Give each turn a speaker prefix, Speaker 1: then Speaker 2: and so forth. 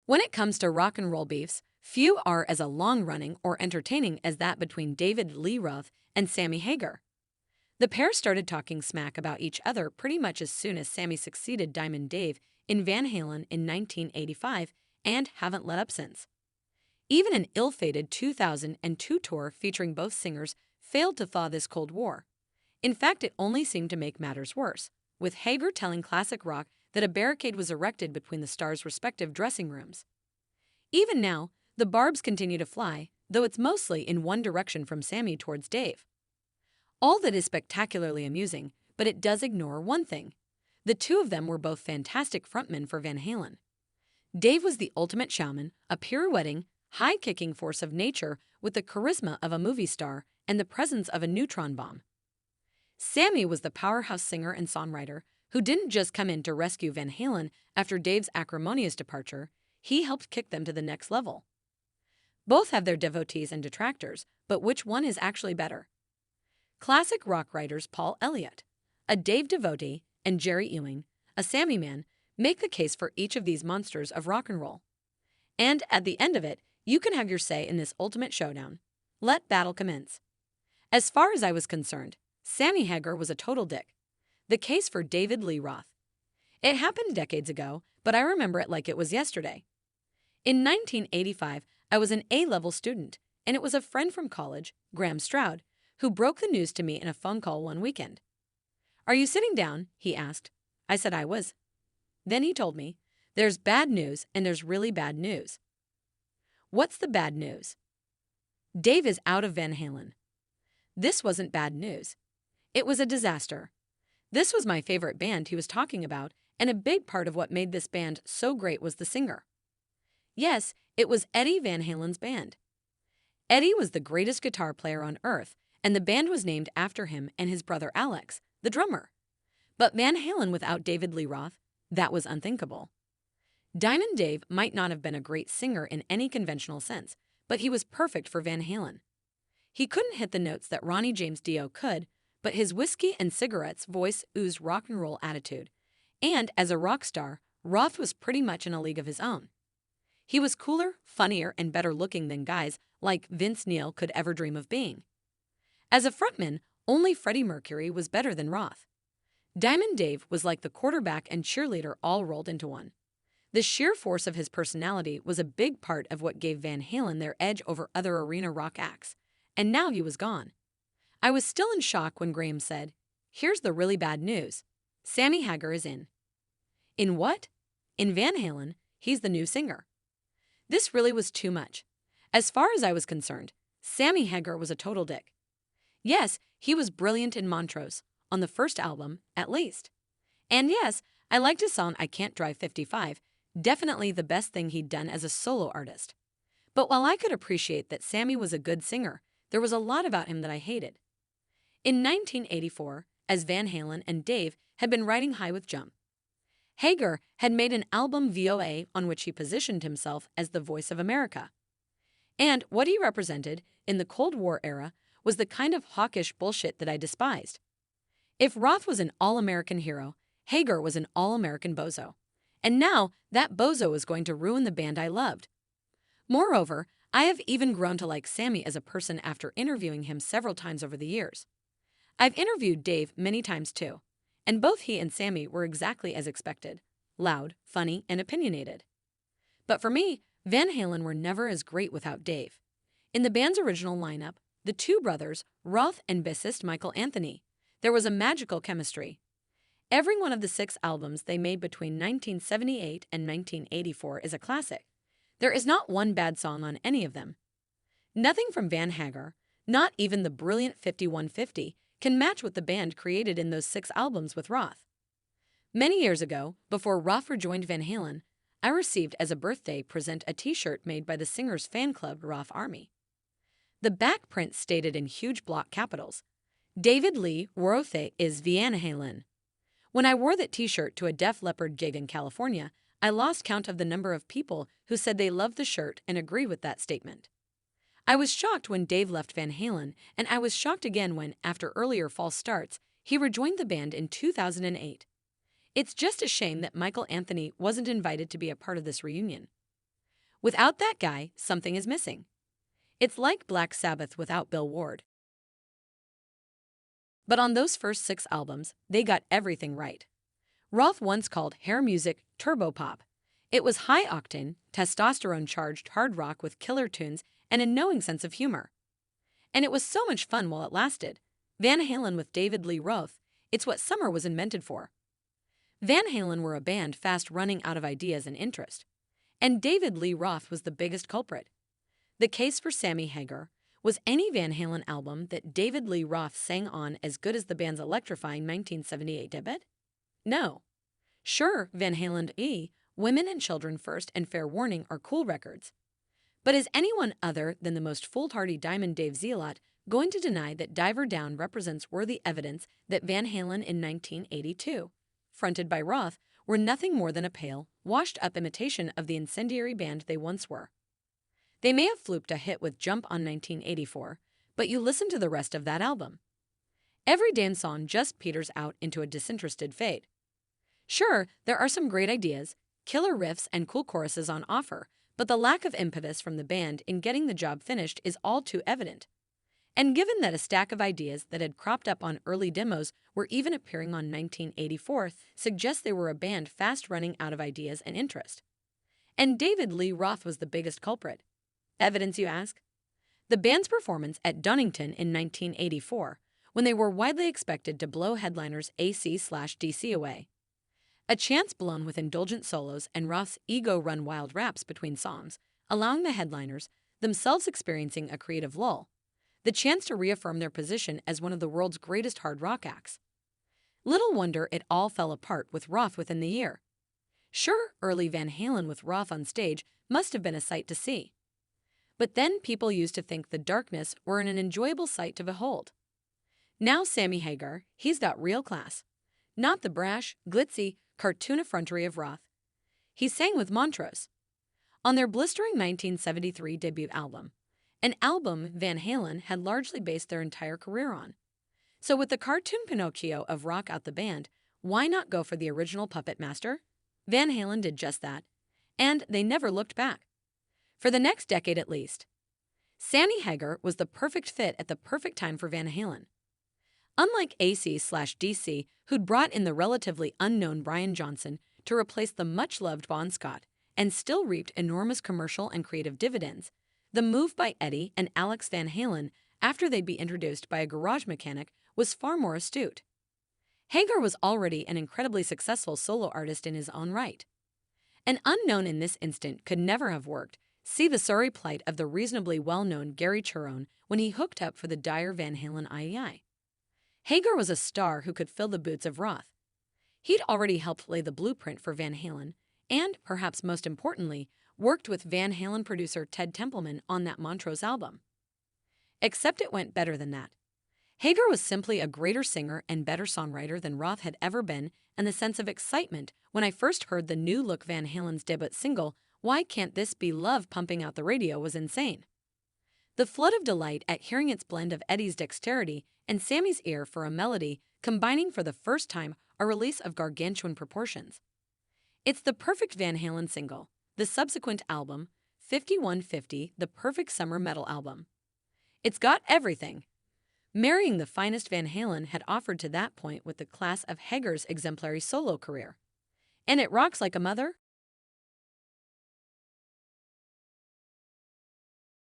Speaker 1: When it comes to rock and roll beefs, few are as long-running or entertaining as that between David Lee Roth and Sammy Hagar. The pair started talking smack about each other pretty much as soon as Sammy succeeded Diamond Dave in Van Halen in 1985 and haven't let up since. Even an ill-fated 2002 tour featuring both singers failed to thaw this Cold War. In fact, it only seemed to make matters worse, with Hagar telling Classic Rock that a barricade was erected between the stars' respective dressing rooms. Even now, the barbs continue to fly, though it's mostly in one direction from Sammy towards Dave. All that is spectacularly amusing, but it does ignore one thing. The two of them were both fantastic frontmen for Van Halen. Dave was the ultimate showman, a pirouetting, high-kicking force of nature with the charisma of a movie star and the presence of a neutron bomb. Sammy was the powerhouse singer and songwriter who didn't just come in to rescue Van Halen after Dave's acrimonious departure, he helped kick them to the next level. Both have their devotees and detractors, but which one is actually better? Classic rock writers Paul Elliott, a Dave devotee, and Jerry Ewing, a Sammy man, make the case for each of these monsters of rock and roll. And at the end of it, you can have your say in this ultimate showdown. Let battle commence. As far as I was concerned, Sammy Hagar was a total dick. The case for David Lee Roth. It happened decades ago, but I remember it like it was yesterday. In 1985, I was an A-level student, and it was a friend from college, Graham Stroud, who broke the news to me in a phone call one weekend. "Are you sitting down?" he asked. I said I was. Then he told me, "There's bad news and there's really bad news." What's the bad news? Dave is out of Van Halen. This wasn't bad news. It was a disaster. This was my favorite band he was talking about, and a big part of what made this band so great was the singer. Yes, it was Eddie Van Halen's band. Eddie was the greatest guitar player on earth, and the band was named after him and his brother Alex, the drummer. But Van Halen without David Lee Roth, that was unthinkable. Diamond Dave might not have been a great singer in any conventional sense, but he was perfect for Van Halen. He couldn't hit the notes that Ronnie James Dio could, but his whiskey and cigarettes voice oozed rock and roll attitude. And as a rock star, Roth was pretty much in a league of his own. He was cooler, funnier, and better looking than guys like Vince Neil could ever dream of being. As a frontman, only Freddie Mercury was better than Roth. Diamond Dave was like the quarterback and cheerleader all rolled into one. The sheer force of his personality was a big part of what gave Van Halen their edge over other arena rock acts, and now he was gone. I was still in shock when Graham said, "Here's the really bad news. Sammy Hagar is in." In what? In Van Halen, he's the new singer. This really was too much. As far as I was concerned, Sammy Hagar was a total dick. Yes, he was brilliant in Montrose, on the first album, at least. And yes, I liked his song I Can't Drive 55, definitely the best thing he'd done as a solo artist. But while I could appreciate that Sammy was a good singer, there was a lot about him that I hated. In 1984, as Van Halen and Dave had been riding high with Jump, Hagar had made an album VOA on which he positioned himself as the voice of America. And what he represented in the Cold War era was the kind of hawkish bullshit that I despised. If Roth was an all-American hero, Hagar was an all-American bozo. And now that bozo is going to ruin the band I loved. Moreover, I have even grown to like Sammy as a person after interviewing him several times over the years. I've interviewed Dave many times too, and both he and Sammy were exactly as expected, loud, funny, and opinionated. But for me, Van Halen were never as great without Dave. In the band's original lineup, the two brothers, Roth and bassist Michael Anthony, there was a magical chemistry. Every one of the 6 albums they made between 1978 and 1984 is a classic. There is not one bad song on any of them. Nothing from Van Hagar, not even the brilliant 5150, can match what the band created in those 6 albums with Roth. Many years ago, before Roth rejoined Van Halen, I received as a birthday present a t-shirt made by the singer's fan club, Roth Army. The back print stated in huge block capitals, "David Lee Roth is Van Halen." When I wore that t-shirt to a Def Leppard gig in California, I lost count of the number of people who said they loved the shirt and agree with that statement. I was shocked when Dave left Van Halen, and I was shocked again when, after earlier false starts, he rejoined the band in 2008. It's just a shame that Michael Anthony wasn't invited to be a part of this reunion. Without that guy, something is missing. It's like Black Sabbath without Bill Ward. But on those first 6 albums, they got everything right. Roth once called hair music turbo pop. It was high-octane, testosterone-charged hard rock with killer tunes and a knowing sense of humor. And it was so much fun while it lasted. Van Halen with David Lee Roth, it's what summer was invented for. Van Halen were a band fast running out of ideas and interest. And David Lee Roth was the biggest culprit. The case for Sammy Hagar was any Van Halen album that David Lee Roth sang on as good as the band's electrifying 1978 debut? No. Sure, Van Halen E, Women and Children First and Fair Warning are cool records. But is anyone other than the most foolhardy Diamond Dave Zealot going to deny that Diver Down represents worthy evidence that Van Halen in 1982, fronted by Roth, were nothing more than a pale, washed-up imitation of the incendiary band they once were? They may have fluked a hit with Jump on 1984, but you listen to the rest of that album. Every damn song just peters out into a disinterested fade. Sure, there are some great ideas, killer riffs and cool choruses on offer, but the lack of impetus from the band in getting the job finished is all too evident. And given that a stack of ideas that had cropped up on early demos were even appearing on 1984 suggests they were a band fast running out of ideas and interest. And David Lee Roth was the biggest culprit. Evidence, you ask? The band's performance at Donington in 1984, when they were widely expected to blow headliners AC/DC away. A chance blown with indulgent solos and Roth's ego-run wild raps between songs, allowing the headliners, themselves experiencing a creative lull, the chance to reaffirm their position as one of the world's greatest hard rock acts. Little wonder it all fell apart with Roth within the year. Sure, early Van Halen with Roth on stage must have been a sight to see. But then people used to think the darkness were an enjoyable sight to behold. Now Sammy Hagar, he's got real class. Not the brash, glitzy, cartoon effrontery of Roth. He sang with Montrose. On their blistering 1973 debut album, an album Van Halen had largely based their entire career on. So with the cartoon Pinocchio of rock out the band, why not go for the original puppet master? Van Halen did just that, and they never looked back. For the next decade at least. Sammy Hagar was the perfect fit at the perfect time for Van Halen. Unlike AC/DC, who'd brought in the relatively unknown Brian Johnson to replace the much-loved Bon Scott and still reaped enormous commercial and creative dividends, the move by Eddie and Alex Van Halen after they'd be introduced by a garage mechanic was far more astute. Hagar was already an incredibly successful solo artist in his own right. An unknown in this instant could never have worked. See the sorry plight of the reasonably well-known Gary Cherone when he hooked up for the dire Van Halen IEI. Hagar was a star who could fill the boots of Roth. He'd already helped lay the blueprint for Van Halen and, perhaps most importantly, worked with Van Halen producer Ted Templeman on that Montrose album. Except it went better than that. Hagar was simply a greater singer and better songwriter than Roth had ever been, and the sense of excitement when I first heard the new look Van Halen's debut single, Why Can't This Be Love, pumping out the radio was insane. The flood of delight at hearing its blend of Eddie's dexterity and Sammy's ear for a melody combining for the first time a release of gargantuan proportions. It's the perfect Van Halen single, the subsequent album, 5150, the perfect summer metal album. It's got everything. Marrying the finest Van Halen had offered to that point with the class of Hagar's exemplary solo career. And it rocks like a mother,